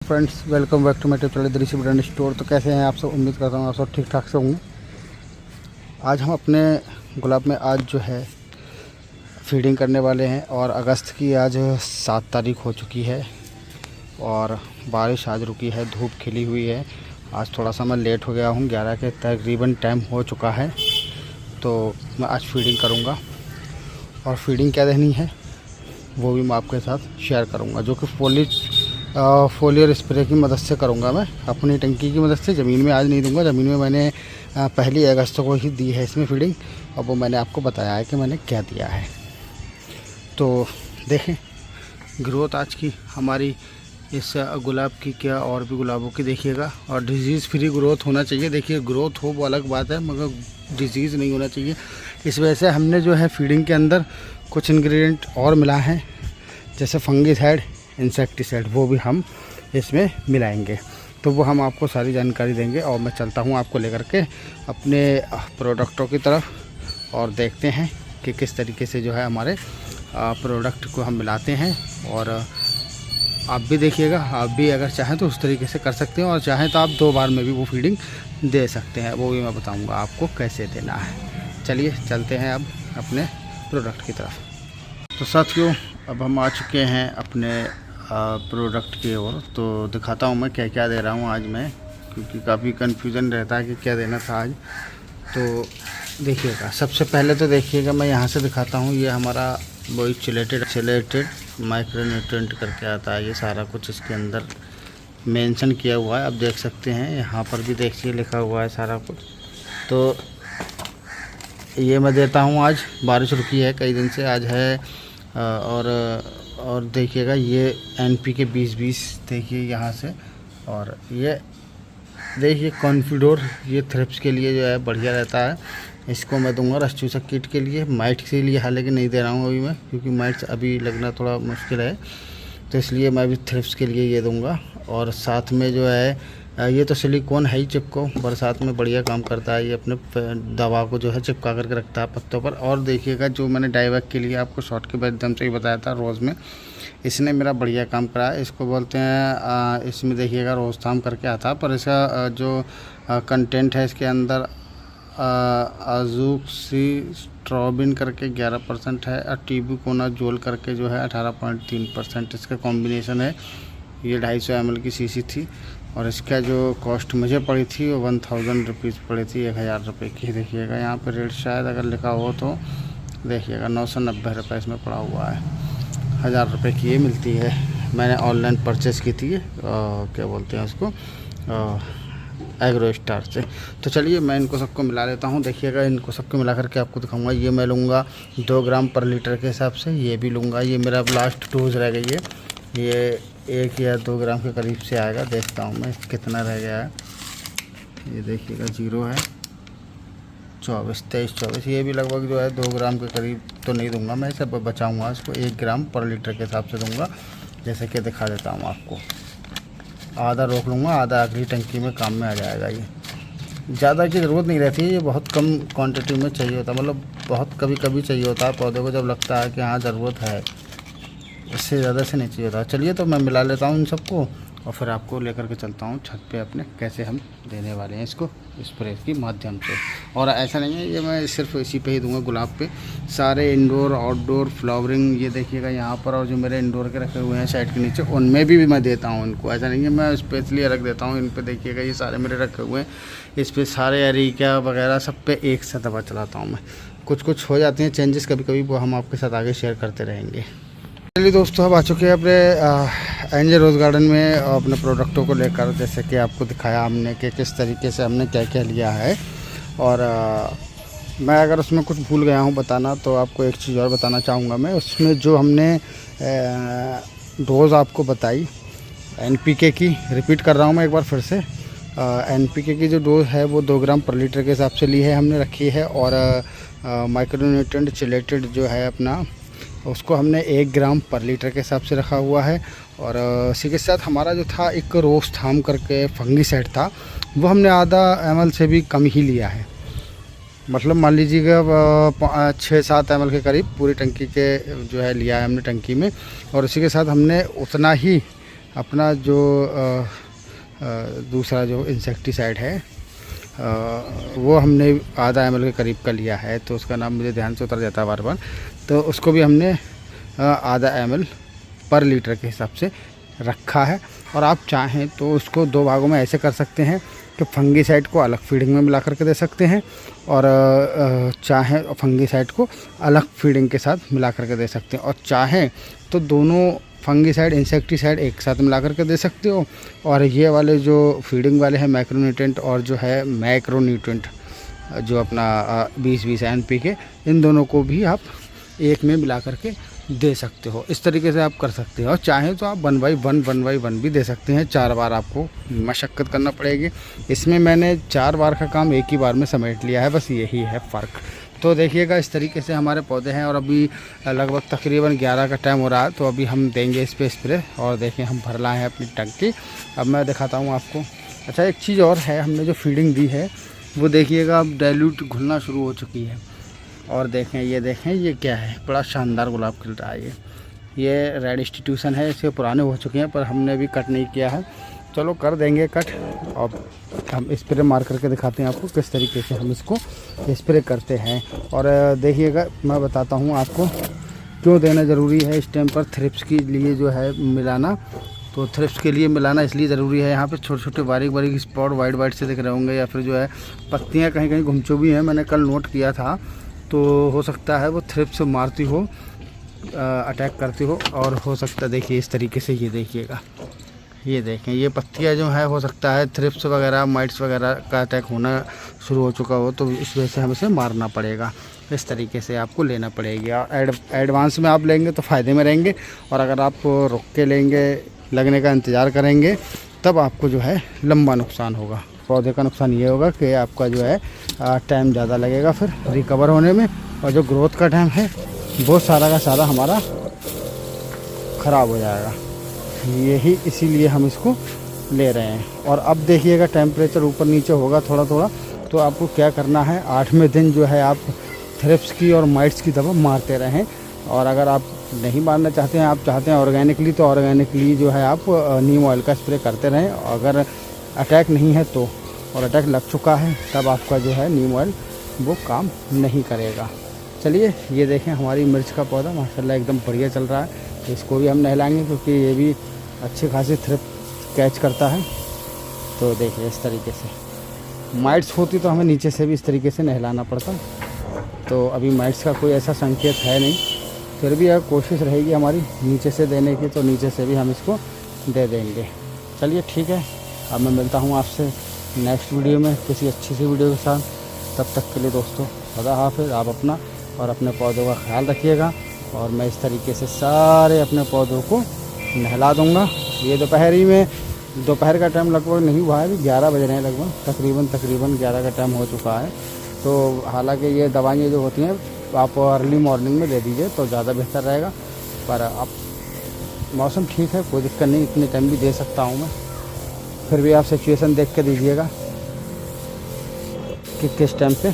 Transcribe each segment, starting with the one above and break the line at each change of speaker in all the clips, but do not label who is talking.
Friends, welcome back to my YouTube channel Drishya brand store. तो कैसे हैं आप सब? उम्मीद करता हूँ आप सब ठीक ठाक से होंगे। आज हम अपने गुलाब में आज जो है फीडिंग करने वाले हैं और अगस्त की आज 7 तारीख हो चुकी है और बारिश आज रुकी है, धूप खिली हुई है। आज थोड़ा सा मैं लेट हो गया हूँ, 11 के तकरीबन टाइम हो चुका है। तो मैं आज फीडिंग करूँगा और फीडिंग क्या देनी है वो भी मैं आपके साथ शेयर करूँगा, जो कि फोलियर स्प्रे की मदद से करूँगा। मैं अपनी टंकी की मदद से, ज़मीन में आज नहीं दूंगा। ज़मीन में मैंने 1 अगस्त को ही दी है इसमें फीडिंग, और वो मैंने आपको बताया है कि मैंने क्या दिया है। तो देखें ग्रोथ आज की हमारी इस गुलाब की, क्या और भी गुलाबों की देखिएगा। और डिजीज़ फ्री ग्रोथ होना चाहिए। देखिए ग्रोथ हो वो अलग बात है, मगर डिजीज़ नहीं होना चाहिए। इस वजह से हमने जो है फीडिंग के अंदर कुछ इंग्रेडिएंट और मिला है, जैसे फंगिसाइड, इंसेक्टिसाइड, वो भी हम इसमें मिलाएंगे। तो वो हम आपको सारी जानकारी देंगे और मैं चलता हूँ आपको लेकर के अपने प्रोडक्टों की तरफ और देखते हैं कि किस तरीके से जो है हमारे प्रोडक्ट को हम मिलाते हैं। और आप भी देखिएगा, आप भी अगर चाहें तो उस तरीके से कर सकते हैं, और चाहें तो आप 2 बार में भी वो फीडिंग दे सकते हैं। वो भी मैं बताऊँगा आपको कैसे देना है। चलिए चलते हैं अब अपने प्रोडक्ट की तरफ। तो साथियों, अब हम आ चुके हैं अपने प्रोडक्ट की ओर। तो दिखाता हूँ मैं क्या क्या दे रहा हूँ आज मैं, क्योंकि काफ़ी कन्फ्यूज़न रहता है कि क्या देना था आज। तो देखिएगा, सबसे पहले तो देखिएगा मैं यहाँ से दिखाता हूँ। ये हमारा वही चिलेटेड माइक्रोन्यूट्रिएंट करके आता है। ये सारा कुछ इसके अंदर मेंशन किया हुआ है, आप देख सकते हैं। यहाँ पर भी देखिए लिखा हुआ है सारा कुछ। तो ये मैं देता हूँ आज। बारिश रुकी है कई दिन से, आज है। और देखिएगा ये NPK 20-20 देखिए यहाँ से। और ये देखिए कॉन्फिडोर, ये थ्रिप्स के लिए जो है बढ़िया रहता है। इसको मैं दूंगा रस चूसक कीट के लिए। माइट के लिए हालांकि नहीं दे रहा हूँ अभी मैं, क्योंकि माइट्स अभी लगना थोड़ा मुश्किल है, तो इसलिए मैं भी थ्रिप्स के लिए ये दूंगा। और साथ में जो है ये तो सिलिकॉन है ही, चिपको बरसात में बढ़िया काम करता है। ये अपने दवा को जो है चिपका करके रखता है पत्तों पर। और देखिएगा जो मैंने डाइवैक के लिए आपको शॉर्ट के माध्यम से ही बताया था, रोज़ में, इसने मेरा बढ़िया काम करा है। इसको बोलते हैं इसमें देखिएगा रोजथाम करके आता, पर इसका जो कंटेंट है इसके अंदर अजूक्सिस्ट्रोबिन करके 11% है, और टिबुकोनाजोल करके जो है 18.3% इसका कॉम्बिनेशन है। ये 250 ml की शीशी थी, और इसका जो कॉस्ट मुझे पड़ी थी वो 1000 रुपीज़ पड़ी थी, 1000 रुपये की। देखिएगा यहाँ पर रेट शायद अगर लिखा हो तो देखिएगा 990 रुपये इसमें पड़ा हुआ है। 1000 रुपये की ये मिलती है। मैंने ऑनलाइन परचेज़ की थी, क्या बोलते हैं उसको, एग्रो स्टार से। तो चलिए मैं इनको सबको मिला लेता हूँ। देखिएगा इनको सबको मिला करके आपको दिखाऊंगा। ये मैं लूँगा 2 ग्राम पर लीटर के हिसाब से। ये भी लूँगा। ये मेरा लास्ट डोज रह गई है। ये 1 या 2 ग्राम के करीब से आएगा। देखता हूँ मैं कितना रह गया है। ये देखिएगा 0 है, 24, 23, 24। ये भी लगभग जो है 2 ग्राम के करीब तो नहीं दूंगा मैं, इसे बचाऊंगा। इसको 1 ग्राम पर लीटर के हिसाब से दूंगा, जैसे कि दिखा देता हूँ आपको। आधा रोक लूँगा, आधा अगली टंकी में काम में आ जाएगा। ये ज़्यादा की ज़रूरत नहीं रहती है, ये बहुत कम क्वांटिटी में चाहिए होता है, मतलब बहुत कभी कभी चाहिए होता है पौधे को, जब लगता है कि हाँ ज़रूरत है। इससे ज़्यादा से नहीं चाहिए होता। चलिए तो मैं मिला लेता हूँ इन सबको, और फिर आपको लेकर के चलता हूँ छत पे अपने, कैसे हम देने वाले हैं इसको स्प्रे के माध्यम से। और ऐसा नहीं है ये मैं सिर्फ इसी पे ही दूंगा, गुलाब पे। सारे इंडोर आउटडोर फ्लावरिंग, ये देखिएगा यहाँ पर, और जो मेरे इंडोर के रखे हुए हैं साइड के नीचे, उनमें भी मैं देता हूँ इनको। ऐसा नहीं है मैं स्पेशली रख देता हूँ इन पर। देखिएगा ये सारे मेरे रखे हुए हैं, इस पर सारे एरिका वगैरह सब पे एक साथ दवा चलाता हूँ मैं। कुछ हो जाते हैं चेंजेस कभी कभी, वो हम आपके साथ आगे शेयर करते रहेंगे। चलिए दोस्तों, अब आ चुके हैं अपने एंजल रोज़ गार्डन में अपने प्रोडक्टों को लेकर, जैसे कि आपको दिखाया हमने कि किस तरीके से हमने क्या क्या लिया है। और मैं अगर उसमें कुछ भूल गया हूँ बताना, तो आपको एक चीज़ और बताना चाहूँगा मैं। उसमें जो हमने डोज़ आपको बताई NPK की, रिपीट कर रहा हूँ मैं एक बार फिर से। NPK की जो डोज़ है वो 2 ग्राम पर लीटर के हिसाब से ली है, हमने रखी है। और माइक्रोन्यूट्रिएंट चिलेटेड जो है अपना, उसको हमने 1 ग्राम पर लीटर के हिसाब से रखा हुआ है। और इसी के साथ हमारा जो था एक रोजथाम करके फंगिसाइड था, वो हमने आधा ml से भी कम ही लिया है। मतलब मान लीजिएगा 6-7 ml के करीब पूरी टंकी के जो है लिया है हमने टंकी में। और इसी के साथ हमने उतना ही अपना जो दूसरा जो इंसेक्टिसाइड है वो हमने आधा ml के करीब का लिया है, तो उसका नाम मुझे ध्यान से उतर जाता है बार बार। तो उसको भी हमने आधा ml पर लीटर के हिसाब से रखा है। और आप चाहें तो उसको 2 भागों में ऐसे कर सकते हैं कि फंगीसाइड को अलग फीडिंग में मिला करके दे सकते हैं, और चाहें फंगीसाइड को अलग फीडिंग के साथ मिला करके दे सकते हैं, और चाहें तो दोनों फंगीसाइड इंसेक्टिसाइड एक साथ मिला करके दे सकते हो। और ये वाले जो फीडिंग वाले हैं मैक्रोन्यूट्रेंट और जो है मैक्रोन्यूट्रेंट जो अपना 20-20 NPK, इन दोनों को भी आप एक में मिला करके दे सकते हो। इस तरीके से आप कर सकते हो। और चाहें तो आप 1/1 भी दे सकते हैं। 4 बार आपको मशक्क़त करना पड़ेगी। इसमें मैंने 4 बार का काम एक ही बार में समेट लिया है, बस यही है फ़र्क। तो देखिएगा इस तरीके से हमारे पौधे हैं, और अभी लगभग तकरीबन 11 का टाइम हो रहा है, तो अभी हम देंगे इस पर स्प्रे। और देखिए हम भर लाए हैं अपनी टंकी। अब मैं दिखाता हूँ आपको। अच्छा, एक चीज़ और है, हमने जो फीडिंग दी है वो देखिएगा अब डाइल्यूट घुलना शुरू हो चुकी है। और देखें ये क्या है, बड़ा शानदार गुलाब खिल रहा है। ये रेड इंस्टीट्यूशन है, इसके पुराने हो चुके हैं पर हमने अभी कट नहीं किया है। चलो कर देंगे कट। और हम स्प्रे मार करके दिखाते हैं आपको किस तरीके से हम इसको स्प्रे करते हैं। और देखिएगा मैं बताता हूँ आपको क्यों देना ज़रूरी है इस टाइम पर थ्रिप्स के लिए जो है मिलाना। तो थ्रिप्स के लिए मिलाना इसलिए ज़रूरी है, यहाँ पे छोटे छोटे बारीक स्पॉट वाइट से दिख रहे होंगे, या फिर जो है पत्तियाँ कहीं कहीं गुमचुबी हैं, मैंने कल नोट किया था। तो हो सकता है वो थ्रिप्स मारती हो, अटैक करती हो, और हो सकता है देखिए इस तरीके से, ये देखिएगा, ये देखें ये पत्तियां जो है, हो सकता है थ्रिप्स वगैरह माइट्स वगैरह का अटैक होना शुरू हो चुका हो, तो इस वजह से हमें इसे मारना पड़ेगा। इस तरीके से आपको लेना पड़ेगी। और एडवांस में आप लेंगे तो फ़ायदे में रहेंगे, और अगर आप रुक के लेंगे, लगने का इंतज़ार करेंगे, तब आपको जो है लंबा नुकसान होगा। पौधे का नुकसान ये होगा कि आपका जो है टाइम ज़्यादा लगेगा फिर रिकवर होने में, और जो ग्रोथ का टाइम है वो सारा का सारा हमारा ख़राब हो जाएगा। यही इसीलिए हम इसको ले रहे हैं। और अब देखिएगा टेम्परेचर ऊपर नीचे होगा थोड़ा थोड़ा, तो आपको क्या करना है, 8वें दिन जो है आप थ्रिप्स की और माइट्स की दवा मारते रहें। और अगर आप नहीं मारना चाहते हैं, आप चाहते हैं ऑर्गेनिकली, तो ऑर्गेनिकली जो है आप नीम ऑयल का स्प्रे करते रहें। अगर अटैक नहीं है तो, और अटैक लग चुका है, तब आपका जो है नीम ऑयल वो काम नहीं करेगा। चलिए ये देखें हमारी मिर्च का पौधा माशाल्लाह एकदम बढ़िया चल रहा है। इसको भी हम नहलाएंगे क्योंकि ये भी अच्छी खासी थ्रिप कैच करता है। तो देखिए इस तरीके से माइट्स होती तो हमें नीचे से भी इस तरीके से नहलाना पड़ता। तो अभी माइट्स का कोई ऐसा संकेत है नहीं, फिर भी अगर कोशिश रहेगी हमारी नीचे से देने की, तो नीचे से भी हम इसको दे देंगे। चलिए ठीक है, अब मैं मिलता हूँ आपसे नेक्स्ट वीडियो में किसी अच्छी सी वीडियो के साथ। तब तक के लिए दोस्तों खुदा हाफिज़। आप अपना और अपने पौधों का ख्याल रखिएगा। और मैं इस तरीके से सारे अपने पौधों को नहला दूँगा। ये दोपहर का टाइम लगभग नहीं हुआ है, अभी 11 बज रहे हैं, लगभग तकरीबन 11 का टाइम हो चुका है। तो हालांकि ये दवाइयाँ जो होती हैं आप अर्ली मॉर्निंग में दे दीजिए तो ज़्यादा बेहतर रहेगा। पर अब मौसम ठीक है, कोई दिक्कत नहीं, इतने टाइम भी दे सकता हूँ मैं। फिर भी आप सिचुएशन देख के दीजिएगा कि किस टाइम पे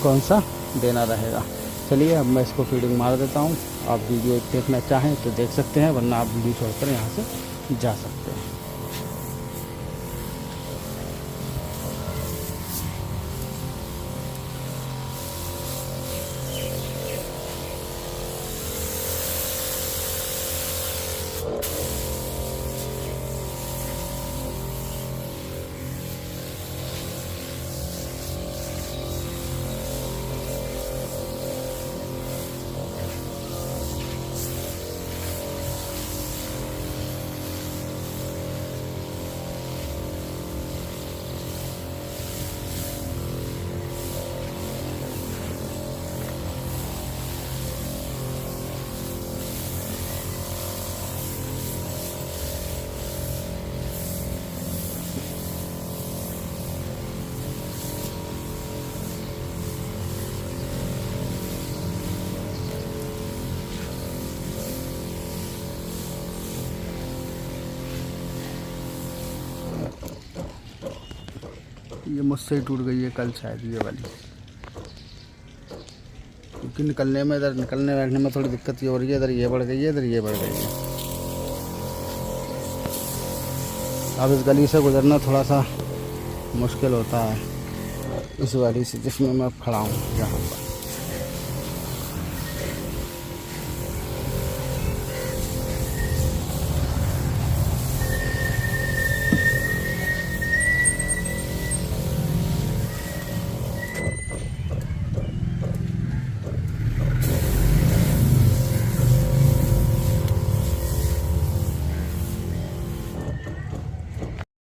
कौन सा देना रहेगा। चलिए अब मैं इसको फीडिंग मार देता हूँ। आप वीडियो देखना चाहें तो देख सकते हैं, वरना आप वीडियो छोड़कर यहाँ से जा सकते हैं। ये मुझसे ही टूट गई है कल शायद ये वाली, क्योंकि निकलने बैठने में थोड़ी दिक्कत ये हो रही है। इधर ये बढ़ गई है, इधर ये बढ़ गई है। अब इस गली से गुजरना थोड़ा सा मुश्किल होता है, इस गली से जिसमें मैं खड़ा हूँ यहाँ पर।